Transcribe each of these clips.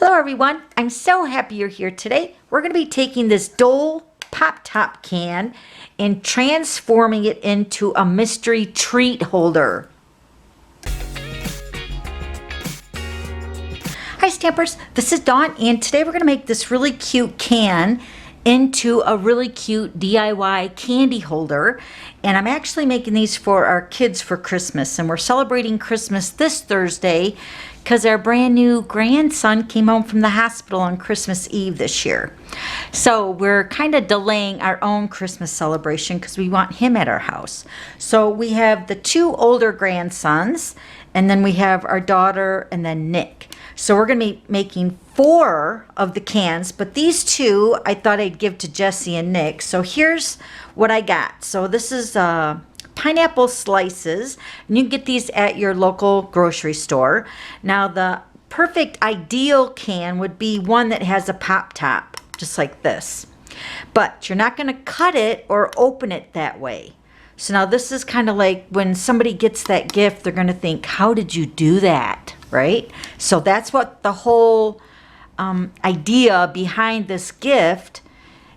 Hello everyone, I'm so happy you're here today. We're going to be taking this Dole Pop Top can and transforming it into a mystery treat holder. Hi Stampers, this is Dawn and today we're going to make this really cute can into a really cute DIY candy holder. And I'm actually making these for our kids for Christmas, and we're celebrating Christmas this Thursday because our brand new grandson came home from the hospital on Christmas Eve this year. So we're kind of delaying our own Christmas celebration because we want him at our house. So we have the two older grandsons, and then we have our daughter and then Nick. So we're going to be making 4 of the cans, but these 2 I thought I'd give to Jesse and Nick. So here's what I got. So this is pineapple slices, and you can get these at your local grocery store. Now the perfect ideal can would be one that has a pop top, just like this. But you're not going to cut it or open it that way. So now this is kind of like when somebody gets that gift, they're going to think, how did you do that? Right? So that's what the whole idea behind this gift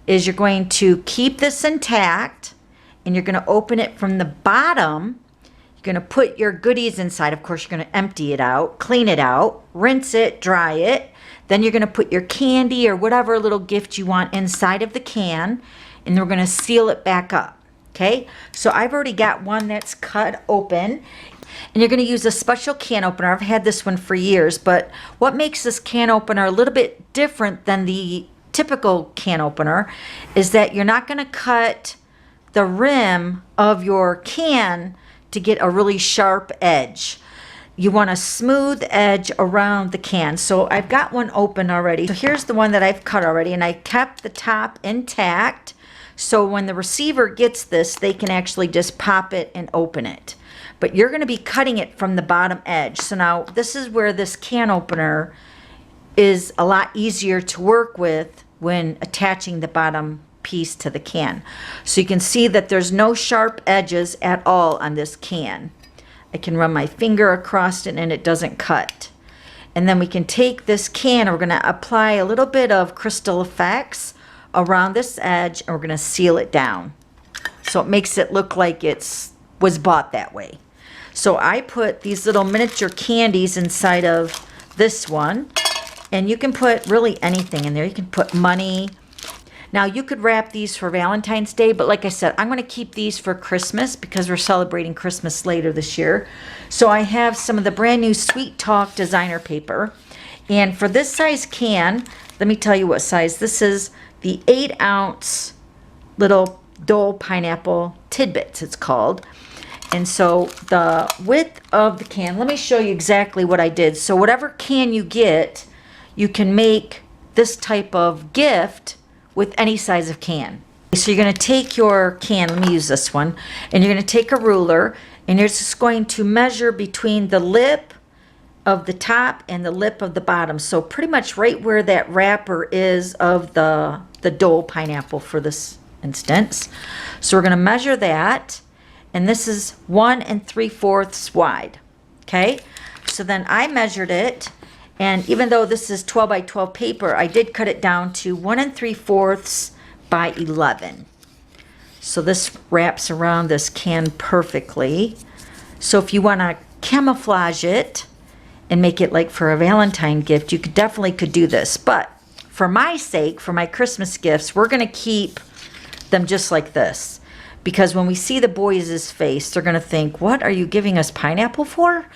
is. You're going to keep this intact and you're going to open it from the bottom. You're going to put your goodies inside. Of course, you're going to empty it out, clean it out, rinse it, dry it. Then you're going to put your candy or whatever little gift you want inside of the can, and we're going to seal it back up. Okay, so I've already got one that's cut open. And you're going to use a special can opener. I've had this one for years, but what makes this can opener a little bit different than the typical can opener is that you're not going to cut the rim of your can to get a really sharp edge. You want a smooth edge around the can. So I've got one open already. So here's the one that I've cut already, and I kept the top intact. So when the receiver gets this, they can actually just pop it and open it. But you're going to be cutting it from the bottom edge. So now this is where this can opener is a lot easier to work with when attaching the bottom piece to the can. So you can see that there's no sharp edges at all on this can. I can run my finger across it and it doesn't cut. And then we can take this can and we're going to apply a little bit of Crystal Effects around this edge, and we're going to seal it down. So it makes it look like it was bought that way. So I put these little miniature candies inside of this one, and you can put really anything in there. You can put money. Now you could wrap these for Valentine's Day, but like I said, I'm going to keep these for Christmas because we're celebrating Christmas later this year. So I have some of the brand new Sweet Talk designer paper, and for this size can, let me tell you what size. This is the 8-ounce little Dole Pineapple Tidbits, it's called. And so the width of the can, let me show you exactly what I did. So whatever can you get, you can make this type of gift with any size of can. So you're going to take your can, let me use this one, and you're going to take a ruler, and you're just going to measure between the lip of the top and the lip of the bottom. So pretty much right where that wrapper is of the Dole pineapple for this instance. So we're going to measure that. And this is 1 3/4 wide. Okay, so then I measured it, and even though this is 12 by 12 paper, I did cut it down to 1 3/4 by 11. So this wraps around this can perfectly. So if you want to camouflage it and make it like for a Valentine gift, you definitely could do this. But for my sake, for my Christmas gifts, we're going to keep them just like this. Because when we see the boys' face, they're going to think, what are you giving us pineapple for?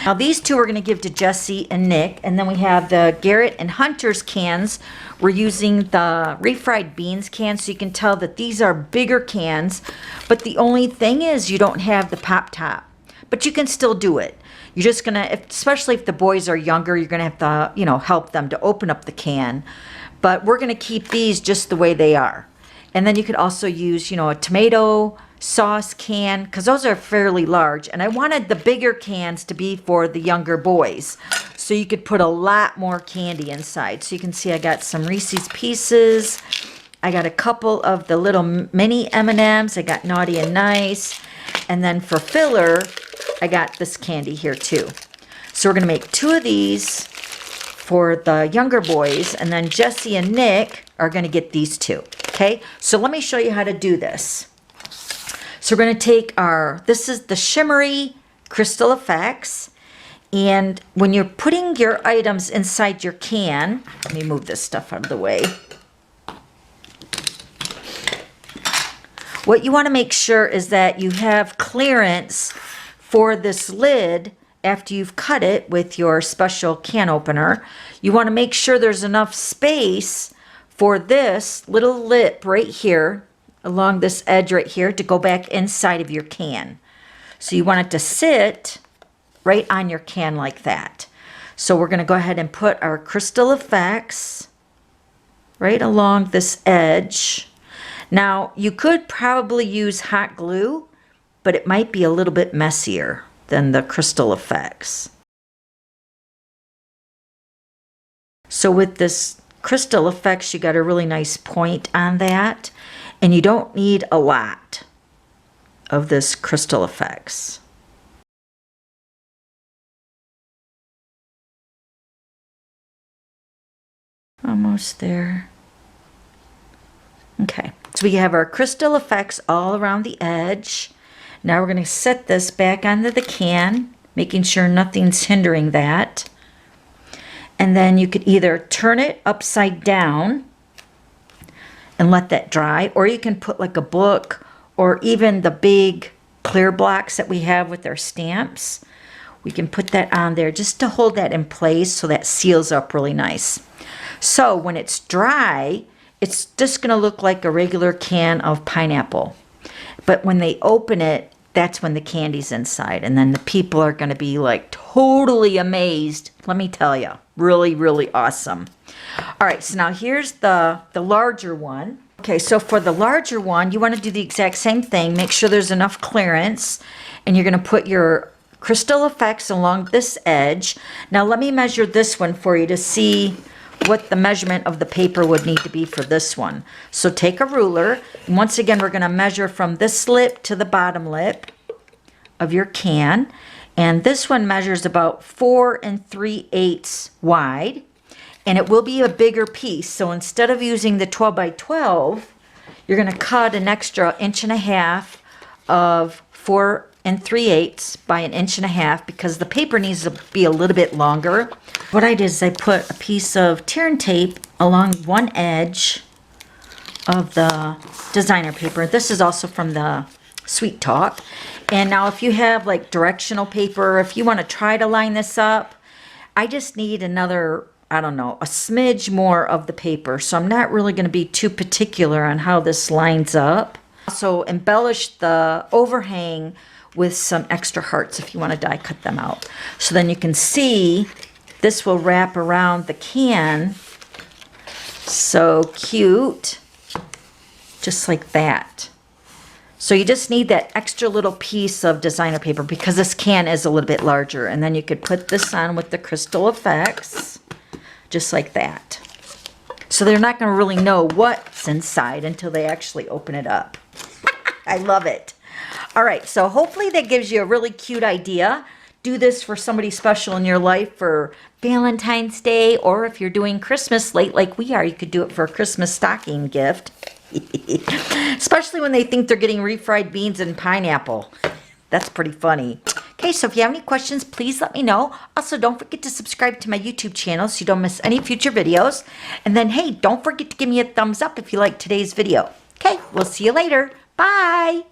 Now these 2 we're going to give to Jesse and Nick. And then we have the Garrett and Hunter's cans. We're using the refried beans cans, so you can tell that these are bigger cans. But the only thing is you don't have the pop top. But you can still do it. You're just going to, especially if the boys are younger, you're going to have to, help them to open up the can. But we're going to keep these just the way they are. And then you could also use, a tomato sauce can, because those are fairly large. And I wanted the bigger cans to be for the younger boys. So you could put a lot more candy inside. So you can see I got some Reese's Pieces. I got a couple of the little mini M&Ms. I got Naughty and Nice. And then for filler, I got this candy here too. So we're going to make 2 of these for the younger boys, and then Jesse and Nick are going to get these two. Okay, so let me show you how to do this. So we're going to take this is the shimmery crystal effects, and when you're putting your items inside your can, let me move this stuff out of the way. What you want to make sure is that you have clearance for this lid after you've cut it with your special can opener. You want to make sure there's enough space for this little lip right here, along this edge right here, to go back inside of your can. So you want it to sit right on your can like that. So we're going to go ahead and put our crystal effects right along this edge. Now, you could probably use hot glue, but it might be a little bit messier than the crystal effects. So with this crystal effects, you got a really nice point on that, and you don't need a lot of this crystal effects. Almost there. Okay, so we have our crystal effects all around the edge. Now we're going to set this back onto the can, making sure nothing's hindering that. And then you could either turn it upside down and let that dry, or you can put like a book or even the big clear blocks that we have with our stamps. We can put that on there just to hold that in place so that seals up really nice. So when it's dry, it's just going to look like a regular can of pineapple. But when they open it, that's when the candy's inside. And then the people are going to be like totally amazed. Let me tell you, really, really awesome. All right, so now here's the larger one. Okay, so for the larger one, you want to do the exact same thing. Make sure there's enough clearance. And you're going to put your crystal effects along this edge. Now let me measure this one for you to see what the measurement of the paper would need to be for this one. So take a ruler, and once again we're going to measure from this lip to the bottom lip of your can, and this one measures about 4 3/8 wide, and it will be a bigger piece. So instead of using the 12 by 12, you're going to cut an extra 1.5 inches of 4 3/8 by 1.5 inches because the paper needs to be a little bit longer. What I did is I put a piece of tear and tape along one edge of the designer paper. This is also from the Sweet Talk. And now if you have like directional paper, if you want to try to line this up, I just need another, I don't know, a smidge more of the paper. So I'm not really going to be too particular on how this lines up. Also embellish the overhang with some extra hearts if you want to die cut them out. So then you can see this will wrap around the can. So cute. Just like that. So you just need that extra little piece of designer paper because this can is a little bit larger. And then you could put this on with the crystal effects. Just like that. So they're not going to really know what's inside until they actually open it up. I love it. All right, so hopefully that gives you a really cute idea. Do this for somebody special in your life for Valentine's Day, or if you're doing Christmas late like we are, you could do it for a Christmas stocking gift. Especially when they think they're getting refried beans and pineapple. That's pretty funny. Okay, so if you have any questions, please let me know. Also, don't forget to subscribe to my YouTube channel so you don't miss any future videos. And then, hey, don't forget to give me a thumbs up if you like today's video. Okay, we'll see you later. Bye.